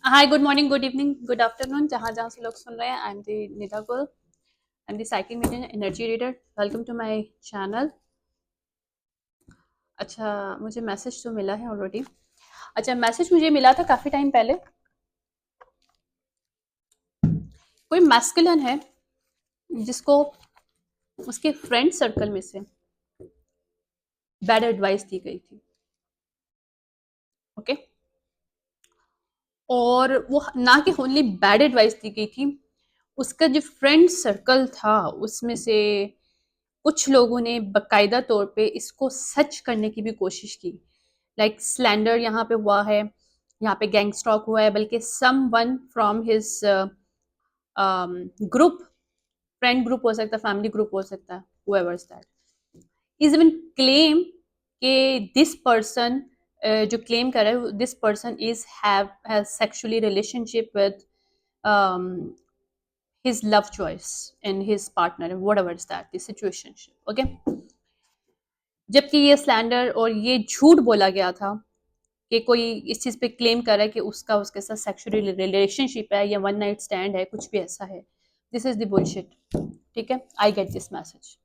हाय, good morning, good evening, good afternoon, जहाँ जहाँ से लोग सुन रहे हैं। आई am the Nida Gul. I am the psychic medium energy reader. Welcome to my channel. अच्छा, मुझे मैसेज तो मिला है ऑलरेडी। अच्छा, मैसेज मुझे मिला था काफ़ी टाइम पहले। कोई मैस्कुलिन है जिसको उसके फ्रेंड सर्कल में से बैड एडवाइस दी गई थी। ओके। और वो ना कि ओनली बैड एडवाइस दी गई थी, उसका जो फ्रेंड सर्कल था उसमें से कुछ लोगों ने बकायदा तौर पे इसको सच करने की भी कोशिश की। लाइक स्लैंडर यहाँ पे हुआ है, यहाँ पे गैंग स्टॉक हुआ है, बल्कि someone from his group, friend group हो सकता है, फैमिली ग्रुप हो सकता है, whoever's that is even claim कि दिस पर्सन, जो क्लेम कर रहा है, this person is have sexually relationship with his love choice and his partner and whatever is that the situation. Okay. जबकि ये स्लैंडर और ये झूठ बोला गया था कि कोई इस चीज पे क्लेम कर रहा है कि उसका उसके साथ सेक्सुअल रिलेशनशिप है या वन नाइट स्टैंड है, कुछ भी ऐसा है। This is the bullshit. ठीक है, I get this message.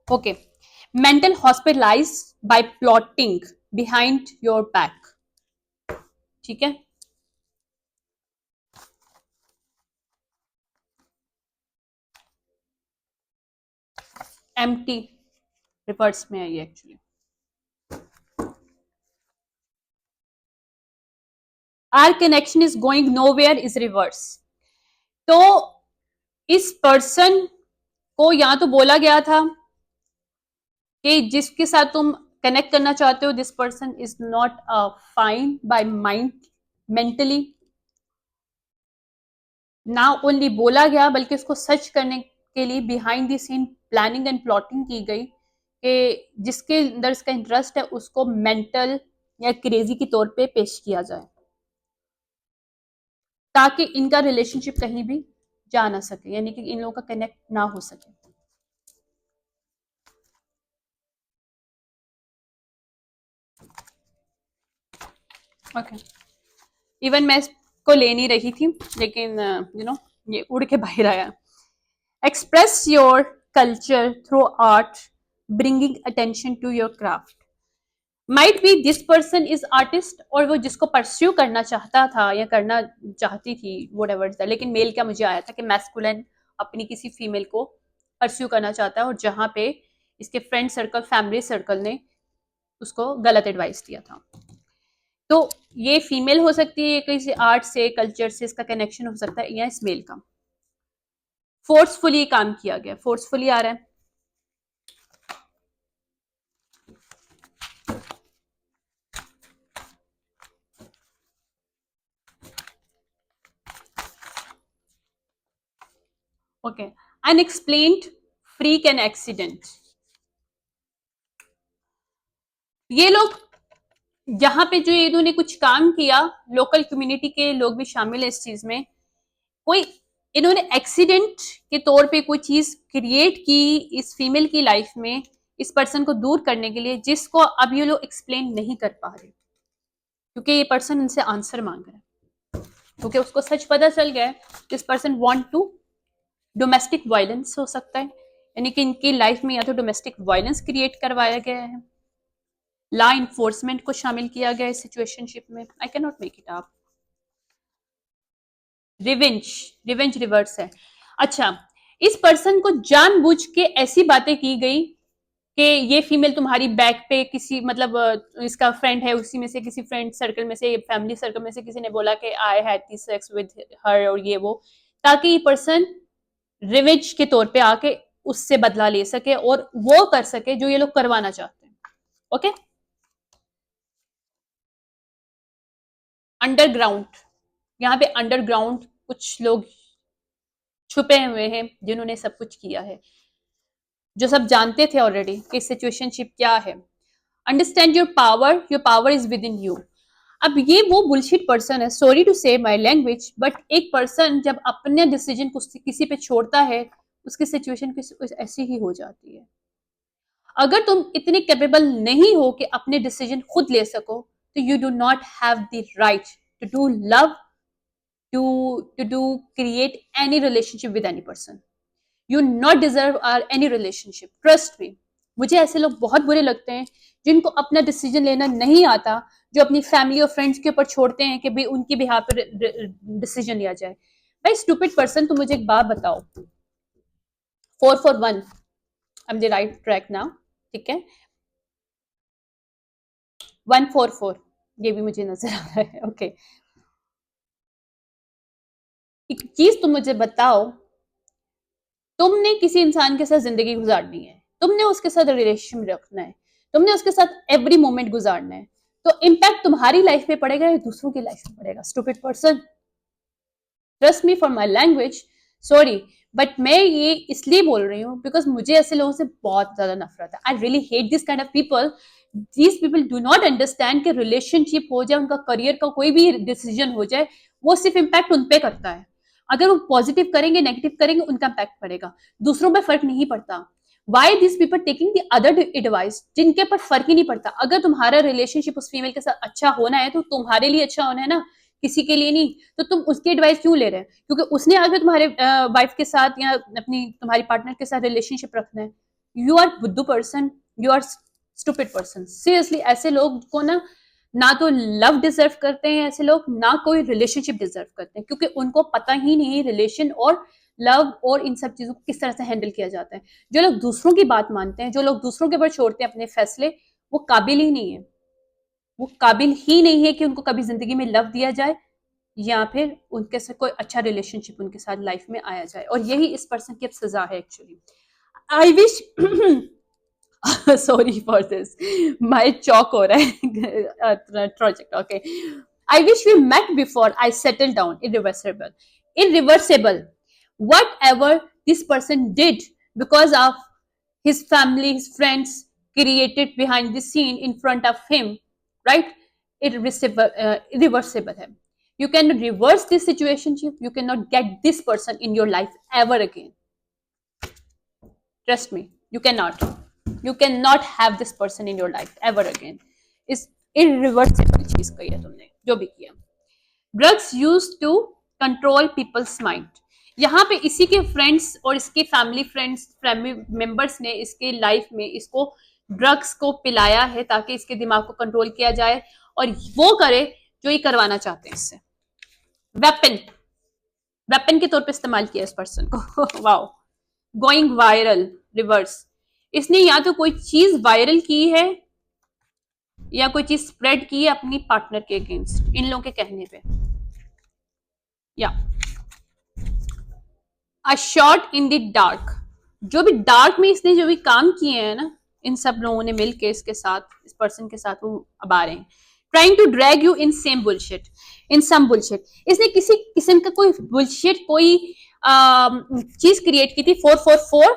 Okay. Mental hospitalise by plotting behind your back. ठीक है। एम्प्टी रिवर्स में है ये actually. Our connection is going nowhere is reverse. तो इस पर्सन को या तो बोला गया था कि जिसके साथ तुम कनेक्ट करना चाहते हो, this person is not fine by mind, mentally. ना ओनली बोला गया बल्कि उसको सच करने के लिए behind the scene planning and plotting की गई कि जिसके अंदर इसका इंटरेस्ट है उसको मेंटल या क्रेजी के तौर पे पेश किया जाए ताकि इनका रिलेशनशिप कहीं भी जा ना सके, यानी कि इन लोगों का कनेक्ट ना हो सके। ओके। इवन मैं इसको ले नहीं रही थी, लेकिन ये उड़ के बाहर आया। Express your culture through art, bringing attention to your craft. Might be this person is artist, और वो जिसको परस्यू करना चाहता था या करना चाहती थी वट एवर, लेकिन मेल क्या मुझे आया था कि मैस्कुलिन अपनी किसी फीमेल को परस्यू करना चाहता है, और जहां पे इसके फ्रेंड सर्कल, फैमिली सर्कल ने उसको गलत एडवाइस दिया था। तो ये फीमेल हो सकती है, किसी आर्ट से, कल्चर से इसका कनेक्शन हो सकता है, या इस मेल का। फोर्सफुली काम किया गया, फोर्सफुली आ रहा है। Okay. Unexplained freak and accident. ये लोग जहां पे जो इन्होंने कुछ काम किया, लोकल कम्युनिटी के लोग भी शामिल है इस चीज में। कोई इन्होंने एक्सीडेंट के तौर पे कोई चीज क्रिएट की इस फीमेल की लाइफ में, इस पर्सन को दूर करने के लिए, जिसको अब ये लोग एक्सप्लेन नहीं कर पा रहे क्योंकि ये पर्सन इनसे आंसर मांग रहा है, क्योंकि उसको सच पता चल गया है। This person want to domestic violence हो सकता है, यानी कि इनकी लाइफ में या तो डोमेस्टिक वायलेंस क्रिएट करवाया गया है, लॉ इन्फोर्समेंट को शामिल किया गया इस सिचुएशनशिप में। आई can not make it up. Revenge, revenge reverse है। अच्छा, इस पर्सन को जानबूझ के ऐसी बातें की गई कि ये फीमेल तुम्हारी बैक पे किसी, मतलब इसका फ्रेंड है, उसी में से किसी फ्रेंड सर्कल में से, फैमिली सर्कल में से किसी ने बोला कि I had this sex with her, और ये वो, ताकि ये पर्सन रिवेंज के तौर पे आके उससे बदला ले सके और वो कर सके जो ये लोग करवाना चाहते हैं। ओके। अंडरग्राउंड, यहाँ पे अंडरग्राउंड कुछ लोग छुपे हुए हैं जिन्होंने सब कुछ किया है, जो सब जानते थे ऑलरेडी कि सिचुएशनशिप क्या है। Understand your power is with in you. अब ये वो बुलशिट पर्सन है, सॉरी टू से माई लैंग्वेज, बट एक पर्सन जब अपने डिसीजन को किसी पे छोड़ता है, उसकी सिचुएशन ऐसी ही हो जाती है। अगर तुम इतने कैपेबल नहीं हो कि अपने डिसीजन खुद ले सको, तो you do not have the right to do love, to do create any relationship with any person. You not deserve any relationship. Trust me. मुझे ऐसे लोग बहुत बुरे लगते हैं जिनको अपना डिसीजन लेना नहीं आता, जो अपनी फैमिली और फ्रेंड्स के ऊपर छोड़ते हैं कि भाई उनकी बिहाफ पर डिसीजन लिया जाए. भाई स्टूपिड पर्सन, तुम मुझे एक बात बताओ. 441, I am the right track now. ठीक है, 144 ये भी मुझे नजर आ रहा है. ओके, एक चीज तुम मुझे बताओ, तुमने किसी इंसान के साथ जिंदगी गुजारनी है, तुमने उसके साथ रिलेशन रखना है, तुमने उसके साथ एवरी मोमेंट गुजारना है, तो इम्पैक्ट तुम्हारी लाइफ पे पड़ेगा या दूसरों की लाइफ में पड़ेगा? Stupid person, trust me for my language, sorry, but मैं ये इसलिए बोल रही हूँ बिकॉज मुझे ऐसे लोगों से बहुत ज्यादा नफरत है. I really hate this kind of people. These people do not understand कि रिलेशनशिप हो जाए, उनका करियर का कोई भी डिसीजन हो जाए, वो सिर्फ इम्पैक्ट उन पे करता है. अगर वो पॉजिटिव करेंगे नेगेटिव करेंगे, उनका इम्पैक्ट पड़ेगा, दूसरों पे फर्क नहीं पड़ता. Y this people taking the other advice, जिनके पर फर्क ही नहीं पड़ता. अगर तुम्हारा रिलेशनशिप उस फीमेल के साथ अच्छा होना है तो तुम्हारे लिए अच्छा होना है ना, किसी के लिए नहीं. तो तुम उसकी एडवाइस क्यों ले रहे हैं? क्योंकि उसने अगर तुम्हारे वाइफ के साथ या अपनी तुम्हारी पार्टनर के साथ रिलेशनशिप रखना है. यू आर बुद्धू person, you are stupid person. Seriously, ऐसे लोग को ना तो लव डिजर्व करते हैं ऐसे लोग, ना कोई रिलेशनशिप डिजर्व करते हैं, क्योंकि उनको पता ही नहीं रिलेशन और लव और इन सब चीजों को किस तरह से हैंडल किया जाता है. जो लोग दूसरों की बात मानते हैं, जो लोग दूसरों के ऊपर छोड़ते हैं अपने फैसले, वो काबिल ही नहीं है. वो काबिल ही नहीं है कि उनको कभी जिंदगी में लव दिया जाए या फिर उनके साथ कोई अच्छा रिलेशनशिप उनके साथ लाइफ में आया जाए. और यही इस पर्सन की अब सजा है actually. I wish sorry for this, my chalk हो रहा है project. Okay, I wish we met before I settle down. Irreversible, irreversible. Whatever this person did because of his family, his friends created behind the scene in front of him, right? Irreversible है. You cannot reverse this situation. You cannot get this person in your life ever again. Trust me, you cannot. You cannot have this person in your life ever again. इस irreversible चीज कही है तुमने, जो भी किया. Drugs used to control people's mind. यहाँ पे इसी के फ्रेंड्स और इसके फैमिली मेंबर्स ने इसके लाइफ में इसको ड्रग्स को पिलाया है ताकि इसके दिमाग को कंट्रोल किया जाए और वो करे जो ये करवाना चाहते हैं इससे. वेपन के तौर पे इस्तेमाल किया इस पर्सन को. Wow, going viral, reverse. इसने या तो कोई चीज वायरल की है या कोई चीज स्प्रेड की है अपनी पार्टनर के अगेंस्ट, इन लोगों के कहने पे. या a shot in the dark. जो भी डार्क में इसने जो भी काम किए हैं ना, इन सब लोगों ने मिलके इसके साथ, इस पर्सन के साथ वो अब आ रहे हैं. Trying to drag you in same bullshit, in some bullshit. इसने किसी किस्म का कोई बुलशिट, कोई चीज क्रिएट की थी. 444,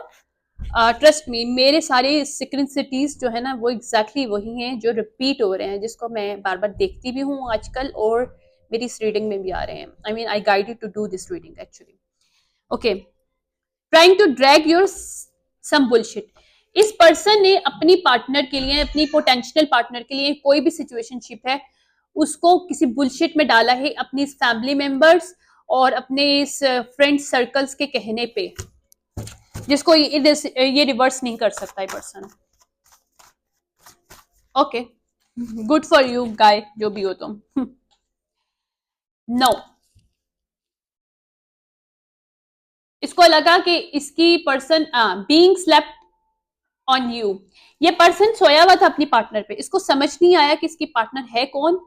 ट्रस्ट मी, मेरे सारे सिक्रेसिटीज जो है ना वो एग्जैक्टली वही हैं जो रिपीट हो रहे हैं, जिसको मैं बार बार देखती भी हूँ आजकल और मेरी इस रीडिंग में भी आ रहे हैं. I mean I guide you to do this reading actually. Okay, trying to drag your some bullshit. इस पर्सन ने अपनी पार्टनर के लिए, अपनी पोटेंशियल पार्टनर के लिए कोई भी सिचुएशनशिप है उसको किसी बुलशिट में डाला है अपनी फैमिली मेंबर्स और अपने इस फ्रेंड सर्कल्स के कहने पे, जिसको ये रिवर्स नहीं कर सकता ये person. Okay, good for you गाय, जो भी हो तुम. नो, इसको लगा कि इसकी person being slept on you. ये पर्सन सोया हुआ था अपनी पार्टनर पे, इसको समझ नहीं आया कि इसकी पार्टनर है कौन,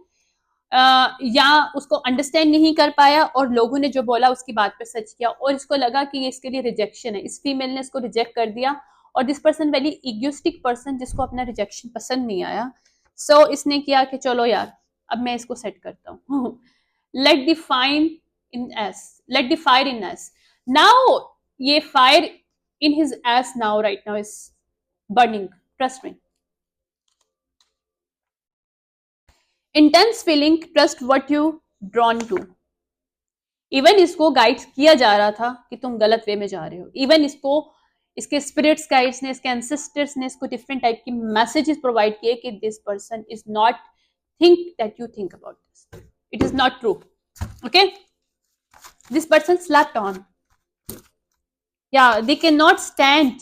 या उसको अंडरस्टैंड नहीं कर पाया और लोगों ने जो बोला उसकी बात पे सच किया और इसको लगा कि ये इसके लिए रिजेक्शन है. इस फीमेल ने इसको रिजेक्ट कर दिया और this person very egoistic person, जिसको अपना रिजेक्शन पसंद नहीं आया. सो इसने किया कि चलो यार अब मैं इसको सेट करता हूँ. Let the fire in ass. Now ये fire in his ass now right now is burning. Trust me. Intense feeling, trust what you drawn to. Even इसको गाइड किया जा रहा था कि तुम गलत वे में जा रहे हो. इवन इसको इसके स्पिरिट्स गाइड्स ने, इसके एंसेस्टर्स ने इसको डिफरेंट टाइप की मैसेजेस प्रोवाइड किए कि this person is not think that you think about this, it is not true, okay, this person slapped on, या they can not stand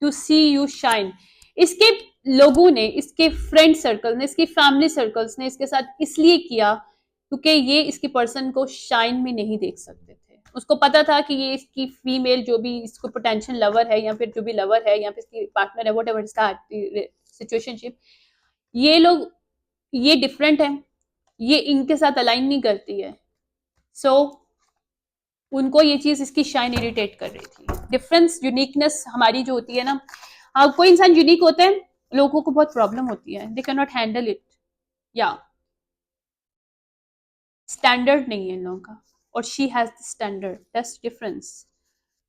to see you shine. इसके लोगों ने, इसके friend circle ने, इसकी family circles ने इसके साथ इसलिए किया क्योंकि ये इसके पर्सन को शाइन में नहीं देख सकते थे। उसको पता था कि ये इसकी फीमेल जो भी इसको पोटेंशियल लवर है या फिर जो भी लवर है या फिर इसकी पार्टनर है, व्हाटएवर इसका सिचुएशनशिप, ये लोग, ये डिफरेंट है, ये इनके साथ अलाइन नहीं करती है। सो उनको ये चीज इसकी शाइन इरिटेट कर रही थी। डिफरेंस, यूनिकनेस हमारी जो होती है ना, कोई इंसान यूनिक होता है, लोगों को बहुत प्रॉब्लम होती है, they can not handle it, या स्टैंडर्ड नहीं है इन लोगों का, और she has the standard, that's difference.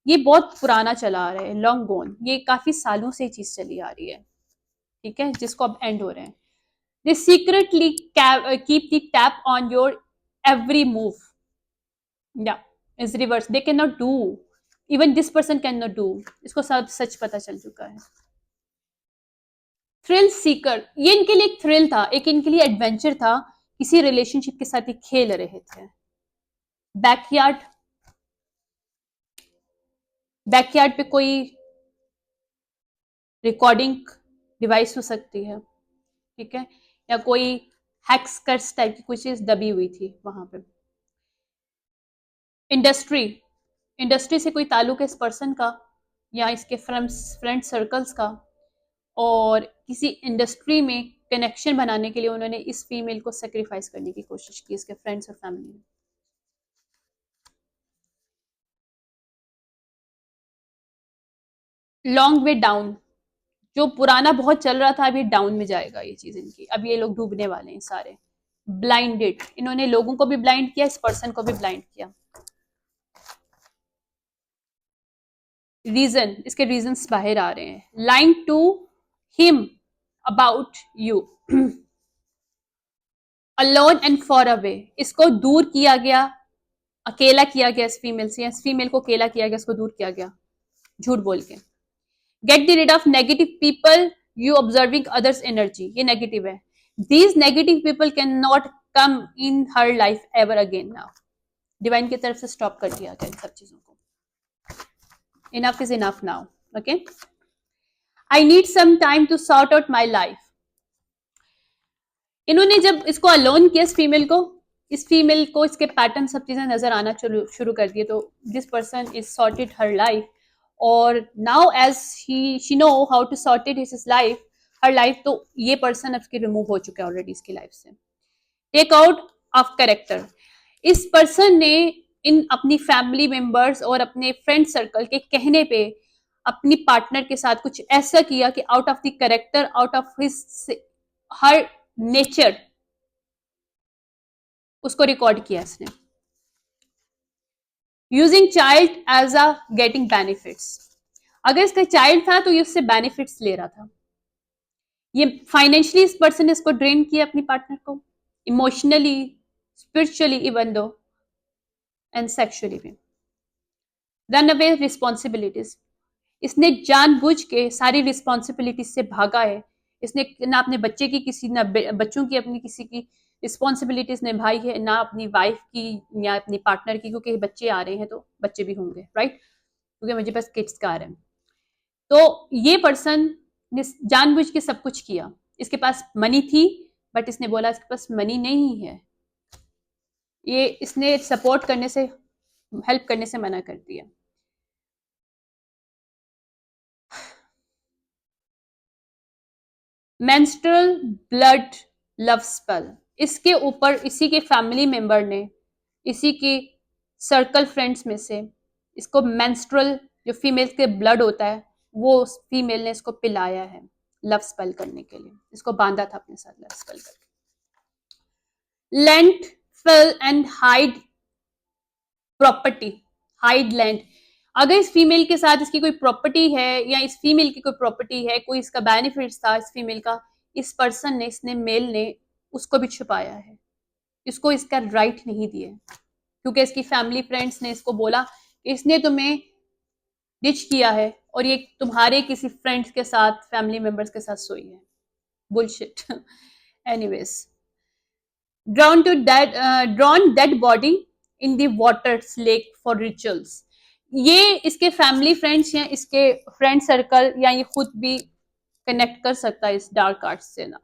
ये बहुत पुराना चला आ रहा है, लॉन्ग गोन, ये काफी सालों से चीज चली आ रही है, ठीक है, जिसको अब एंड हो रहे हैं। They secretly keep the tap on your every move, या is reverse, they can not do, even this person can not do, इसको सब सच पता चल चुका है। थ्रिल सीकर, ये इनके लिए एक थ्रिल था, एक इनके लिए एडवेंचर था, किसी रिलेशनशिप के साथ ये खेल रहे थे। बैकयार्ड, बैकयार्ड पे कोई रिकॉर्डिंग डिवाइस हो सकती है, ठीक है, या कोई हैक्सकर्स टाइप की कोई चीज दबी हुई थी वहां पे। इंडस्ट्री, इंडस्ट्री से कोई ताल्लुक है इस पर्सन का या इसके फ्रेंड सर्कल्स का, और किसी इंडस्ट्री में कनेक्शन बनाने के लिए उन्होंने इस फीमेल को सेक्रीफाइस करने की कोशिश की, इसके फ्रेंड्स और फैमिली ने। लॉन्ग वे डाउन, जो पुराना बहुत चल रहा था अभी डाउन में जाएगा ये चीज इनकी, अब ये लोग डूबने वाले हैं सारे। ब्लाइंडेड, इन्होंने लोगों को भी ब्लाइंड किया, इस पर्सन को भी ब्लाइंड किया। रीजन, इसके रीजंस बाहर आ रहे हैं। Lying to him about you, alone and far away, इसको दूर किया गया, अकेला किया गया इस फीमेल से, इस फीमेल को अकेला किया गया, इसको दूर किया गया झूठ बोल के। Get the rid of negative people, you observing others energy, ये नेगेटिव है, these negative people can not come in her life ever again now, divine की तरफ से स्टॉप कर दिया गया इन सब चीजों को, enough is enough now, okay. I need some time to sort out my life, इन्होंने जब इसको अलोन किया इस फीमेल को, इस फीमेल को इसके पैटर्न सब चीजें नजर आना शुरू कर दिए, तो this person is sorted her life, और now as she know how to sorted his life, her life, तो ये पर्सन अब रिमूव हो चुका है ऑलरेडी इसकी लाइफ से। टेक आउट ऑफ कैरेक्टर, इस पर्सन ने इन अपनी फैमिली मेंबर्स और अपने फ्रेंड सर्कल के कहने पे अपनी पार्टनर के साथ कुछ ऐसा किया कि out of the character, out of his her nature, उसको रिकॉर्ड किया इसने। Using child as a getting benefits, अगर इसका चाइल्ड था तो ये उससे बेनिफिट्स ले रहा था। ये फाइनेंशियली इस पर्सन ने इसको ड्रेन किया अपनी पार्टनर को, emotionally, spiritually, even though, and sexually भी। रन अवे रिस्पॉन्सिबिलिटीज, इसने जानबूझ के सारी रिस्पॉन्सिबिलिटीज से भागा है, इसने ना अपने बच्चे की किसी, ना बच्चों की अपनी किसी की रिस्पॉन्सिबिलिटीज निभाई है, ना अपनी वाइफ की या अपनी पार्टनर की, क्योंकि बच्चे आ रहे हैं तो बच्चे भी होंगे, राइट, क्योंकि मुझे पास किड्स का आ रहे हैं। तो ये पर्सन ने जानबूझ के सब कुछ किया, इसके पास मनी थी बट इसने बोला इसके पास मनी नहीं है, ये इसने सपोर्ट करने से, हेल्प करने से मना कर दिया। मेंस्ट्रुअल ब्लड लव स्पेल, इसके ऊपर इसी के फैमिली मेंबर ने, इसी के सर्कल फ्रेंड्स में से इसको मेंस्ट्रुअल, जो फीमेल के ब्लड होता है, वो उस फीमेल ने इसको पिलाया है लव स्पेल करने के लिए, इसको बांधा था अपने साथ लव स्पेल करके। Land, fill and hide property, hide land, अगर इस फीमेल के साथ इसकी कोई प्रॉपर्टी है या इस फीमेल की कोई प्रॉपर्टी है, कोई इसका बेनिफिट्स था इस फीमेल का, इस पर्सन ने, इसने मेल ने उसको भी छुपाया है, इसको इसका राइट नहीं दिया, क्योंकि इसकी फैमिली फ्रेंड्स ने इसको बोला कि इसने तुम्हें डिच किया है और ये तुम्हारे किसी फ्रेंड्स के साथ, फैमिली मेंबर्स के साथ सोई है। Bullshit. Anyways, drawn dead body in the waters lake for rituals। ये इसके फैमिली फ्रेंड्स या इसके फ्रेंड सर्कल या ये खुद भी कनेक्ट कर सकता है इस डार्क आर्ट से ना।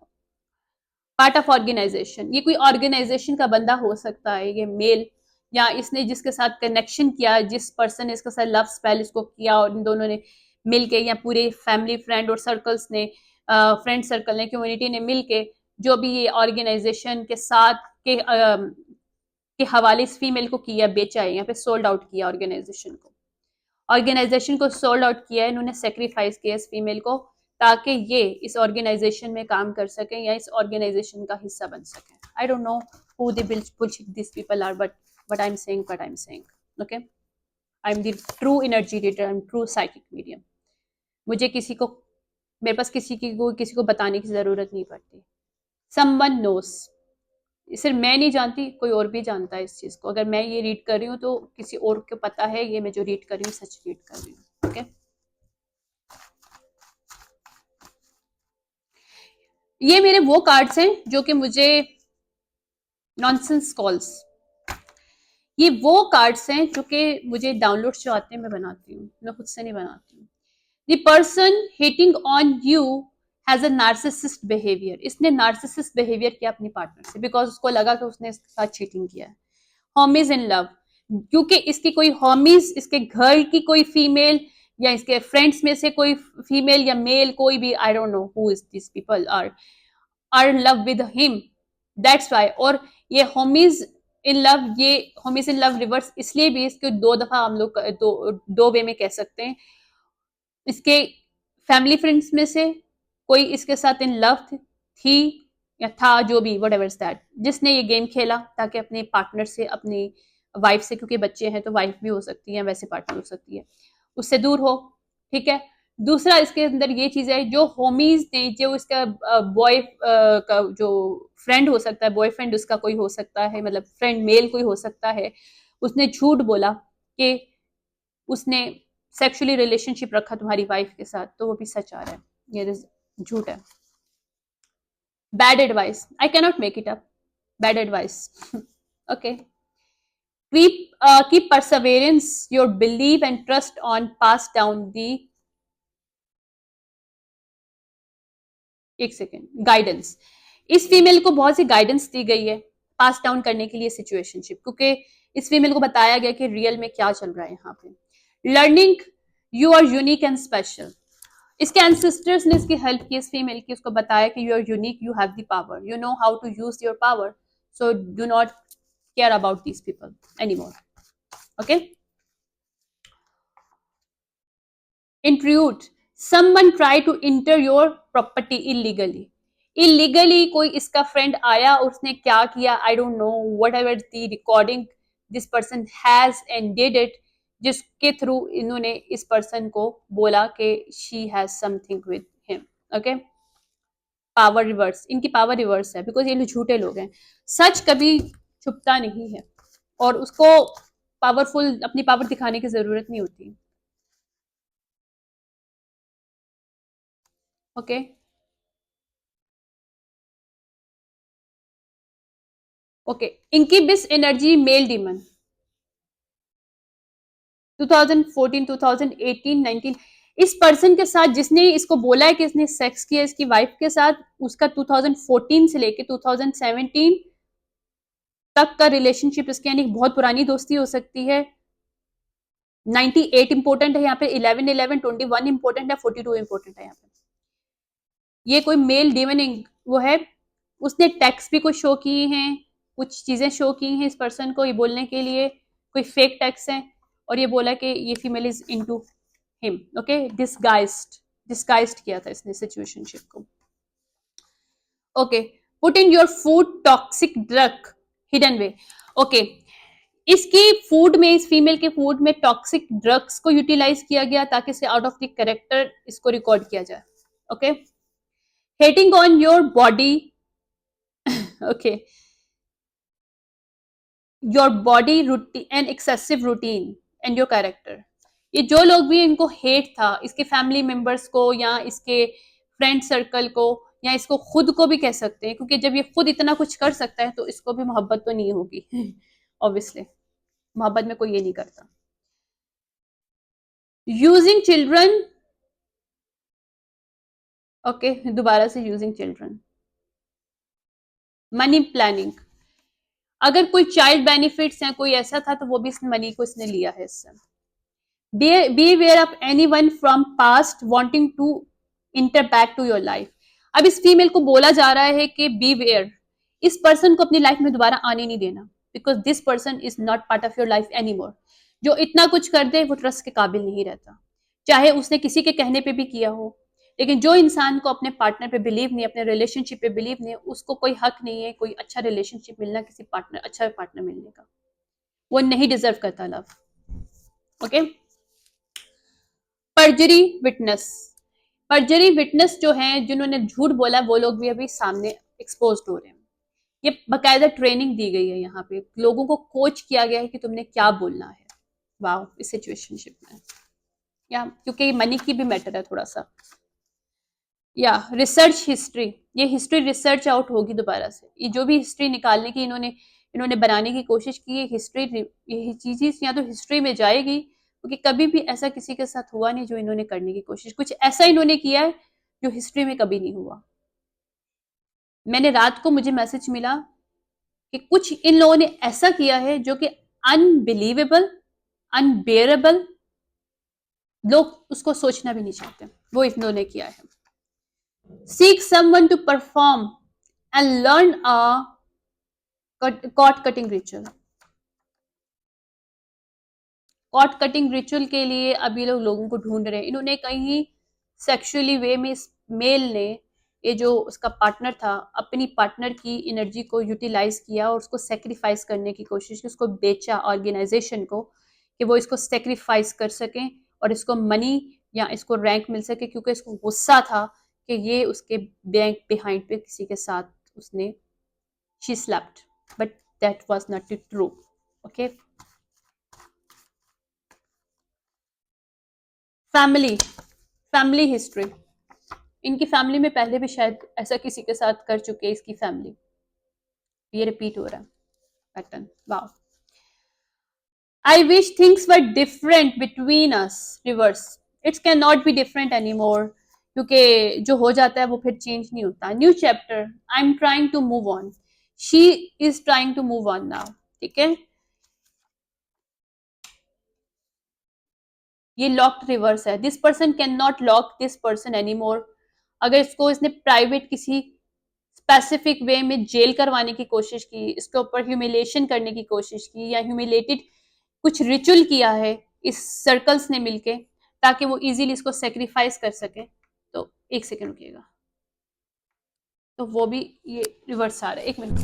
पार्ट ऑफ ऑर्गेनाइजेशन, ये कोई ऑर्गेनाइजेशन का बंदा हो सकता है, ये मेल, या इसने जिसके साथ कनेक्शन किया, जिस पर्सन ने इसके साथ लव स्पेल इसको किया और इन दोनों ने मिलके, या पूरे फैमिली फ्रेंड और सर्कल्स ने, फ्रेंड सर्कल ने, कम्युनिटी ने मिलके जो भी ये ऑर्गेनाइजेशन के साथ के हवाले इस फीमेल को किया, बेचा है, यहाँ पे सोल्ड आउट किया ऑर्गेनाइजेशन को सोल्ड आउट किया है इन्होंने, सेक्रीफाइस किया इस फीमेल को, ताकि ये इस ऑर्गेनाइजेशन में काम कर सकें या इस ऑर्गेनाइजेशन का हिस्सा बन सकें। आई don't know who the bullshit these people are, but I'm saying what I'm saying, okay? I'm the true energy reader, I'm true psychic medium। मुझे किसी को, मेरे पास किसी को बताने की जरूरत नहीं पड़ती। someone knows, सिर्फ मैं नहीं जानती, कोई और भी जानता है इस चीज को। अगर मैं ये रीड कर रही हूँ तो किसी और को पता है ये मैं जो रीड कर रही हूँ सच रीड कर रही हूँ, ओके? ये मेरे वो कार्ड्स हैं जो कि मुझे नॉनसेंस कॉल्स, ये वो कार्ड्स हैं जो कि मुझे डाउनलोड जो आते हैं मैं बनाती हूँ, मैं खुद से नहीं बनाती हूँ। The person hitting on you has a narcissist behaviour, इसने नार्सिसिस्ट बिहेवियर किया अपनी पार्टनर से, बिकॉज उसको लगा कि उसने इसके साथ चीटिंग किया है। होमीज इन लव, क्योंकि इसकी कोई होमीज, इसके घर की कोई फीमेल या इसके फ्रेंड्स में से कोई फीमेल या मेल, कोई भी, I don't know who is this people are love with him, that's why. और ये होमीज इन लव, ये होमीज इन लव रिवर्स इसलिए भी, इसके दो दफा हम लोग दो वे में कह सकते हैं। इसके फैमिली फ्रेंड्स में से कोई इसके साथ इन लव थी या था, जो भी वट एवर दैट, जिसने ये गेम खेला ताकि अपने पार्टनर से, अपनी वाइफ से, क्योंकि बच्चे हैं तो वाइफ भी हो सकती है, वैसे पार्टनर हो सकती है, उससे दूर हो, ठीक है। दूसरा इसके अंदर ये चीज है, जो होमीज ने, जो इसका बॉय का जो फ्रेंड हो सकता है, बॉयफ्रेंड उसका कोई हो सकता है, मतलब फ्रेंड मेल कोई हो सकता है, उसने झूठ बोला कि उसने सेक्सुअली रिलेशनशिप रखा तुम्हारी वाइफ के साथ, तो वो भी सच आ रहा है, ये झूठ है। Bad advice, I cannot make it up, bad advice, okay. Keep perseverance, your belief and trust on pass down the, एक सेकेंड, गाइडेंस। इस फीमेल को बहुत सी गाइडेंस दी गई है पास डाउन करने के लिए सिचुएशनशिप, क्योंकि इस फीमेल को बताया गया कि रियल में क्या चल रहा है यहाँ पे। Learning you are unique and special, इसके एंसेस्टर्स ने इसकी हेल्प की इस फीमेल की, उसको बताया कि you are unique, you have the power, you know how to use your power, so do not care about these people anymore, okay. Intrude, someone try to enter your property illegally, illegally कोई इसका friend आया, उसने क्या किया, आई don't no, what ever the recording this person has and did it, जिसके through इन्होंने इस person को बोला कि she has something with him, okay. Power reverse, इनकी पावर रिवर्स है, बिकॉज ये लोग झूठे लोग हैं, सच कभी छुपता नहीं है और उसको पावरफुल, अपनी पावर दिखाने की जरूरत नहीं होती, okay. Okay, incubus energy male demon, 2014, 2018, 19, इस पर्सन के साथ जिसने इसको बोला है कि इसने सेक्स किया इसकी वाइफ के साथ, उसका 2014 से लेके 2017 तक का रिलेशनशिप इसके, यानी बहुत पुरानी दोस्ती हो सकती है। 98 इंपोर्टेंट है यहाँ पे, 11 11, 21 इंपोर्टेंट है, 42 इंपोर्टेंट है यहाँ पे। ये कोई मेल डीमन वो है, उसने टेक्स्ट भी कुछ शो किए हैं, कुछ चीजें शो की हैं इस पर्सन को ये बोलने के लिए, कोई फेक टेक्स्ट है, और ये बोला कि ये female is into him, okay. Disguised किया था इसने सिचुएशनशिप को, okay. Put in your food toxic drug hidden way, okay. इसकी फूड में, इस फीमेल के फूड में टॉक्सिक ड्रग्स को यूटिलाइज किया गया ताकि इसे आउट ऑफ द कैरेक्टर इसको रिकॉर्ड किया जाए, okay. Hating on your body, okay, your body routine and excessive routine and your character, ये जो लोग भी इनको हेट था, इसके फैमिली मेंबर्स को या इसके फ्रेंड सर्कल को या इसको खुद को भी कह सकते हैं, क्योंकि जब ये खुद इतना कुछ कर सकता है तो इसको भी मोहब्बत तो नहीं होगी ऑब्वियसली, मोहब्बत में कोई ये नहीं करता। यूजिंग चिल्ड्रन, ओके, दोबारा से यूजिंग चिल्ड्रन, मनी प्लानिंग, अगर कोई चाइल्ड बेनिफिट्स हैं, कोई ऐसा था तो वो भी इस मनी को इसने लिया है इससे। Beware of any one from past wanting to enter back to your life. अब इस फीमेल को बोला जा रहा है कि बी वेयर, इस पर्सन को अपनी लाइफ में दोबारा आने नहीं देना, because this person is not part of your life any मोर। जो इतना कुछ कर दे वो ट्रस्ट के काबिल नहीं रहता, चाहे उसने किसी के कहने पे भी किया हो। लेकिन जो इंसान को अपने पार्टनर पे बिलीव नहीं, अपने रिलेशनशिप पे बिलीव नहीं, उसको कोई हक नहीं है कोई अच्छा रिलेशनशिप मिलना, किसी पार्टनर, अच्छा पार्टनर मिलने का। वो नहीं डिजर्व करता लव। ओके। पर्जरी विटनेस, पर्जरी विटनेस जो है, जिन्होंने झूठ बोला, वो लोग भी अभी सामने एक्सपोज हो रहे हैं। ये बकायदा ट्रेनिंग दी गई है, यहाँ पे लोगों को कोच किया गया है कि तुमने क्या बोलना है। वाह, इस सिचुएशनशिप में, या क्योंकि मनी की भी मैटर है थोड़ा सा। या रिसर्च हिस्ट्री, ये हिस्ट्री रिसर्च आउट होगी दोबारा से। ये जो भी हिस्ट्री निकालने की इन्होंने इन्होंने बनाने की कोशिश की है, हिस्ट्री, ये चीजें या तो हिस्ट्री में जाएगी, क्योंकि कभी भी ऐसा किसी के साथ हुआ नहीं जो इन्होंने करने की कोशिश, कुछ ऐसा इन्होंने किया है जो हिस्ट्री में कभी नहीं हुआ। मैंने रात को, मुझे मैसेज मिला कि कुछ इन लोगों ने ऐसा किया है जो कि अनबिलीवेबल, अनबेरेबल, लोग उसको सोचना भी नहीं चाहते, वो इन्होंने किया है। Seek someone to perform and learn a cord cutting ritual. Cord cutting ritual के लिए अब ये लोग लोगों को ढूंढ रहे हैं। इन्होंने कहीं सेक्सुअली वे में इस मेल ने, ये जो उसका पार्टनर था, अपनी पार्टनर की एनर्जी को यूटिलाइज किया और उसको सेक्रीफाइस करने की कोशिश की, उसको बेचा ऑर्गेनाइजेशन को कि वो इसको सेक्रीफाइस कर सकें और इसको मनी या इसको रैंक मिल सके, क्योंकि इसको गुस्सा था कि ये उसके बैंक बिहाइंड पे किसी के साथ उसने she slept, but that was not true. Okay. Family, family history, इनकी फैमिली में पहले भी शायद ऐसा किसी के साथ कर चुके हैं इसकी फैमिली, ये रिपीट हो रहा है pattern. Wow. I wish things were different between us, reverse, it's can not be different any more, क्योंकि जो हो जाता है वो फिर चेंज नहीं होता। New chapter, I am trying to move on, she is trying to move on now. ठीक है, ये लॉक्ड रिवर्स है। This person can not lock this person any more. अगर इसको इसने प्राइवेट किसी स्पेसिफिक वे में जेल करवाने की कोशिश की, इसके ऊपर ह्यूमिलेशन करने की कोशिश की, या ह्यूमिलेटेड कुछ रिचुअल किया है इस सर्कल्स ने मिलके, ताकि वो इजीली इसको सेक्रीफाइस कर सके, तो एक सेकेंड रुकिएगा, तो वो भी ये रिवर्स आ रहा है। एक मिनट,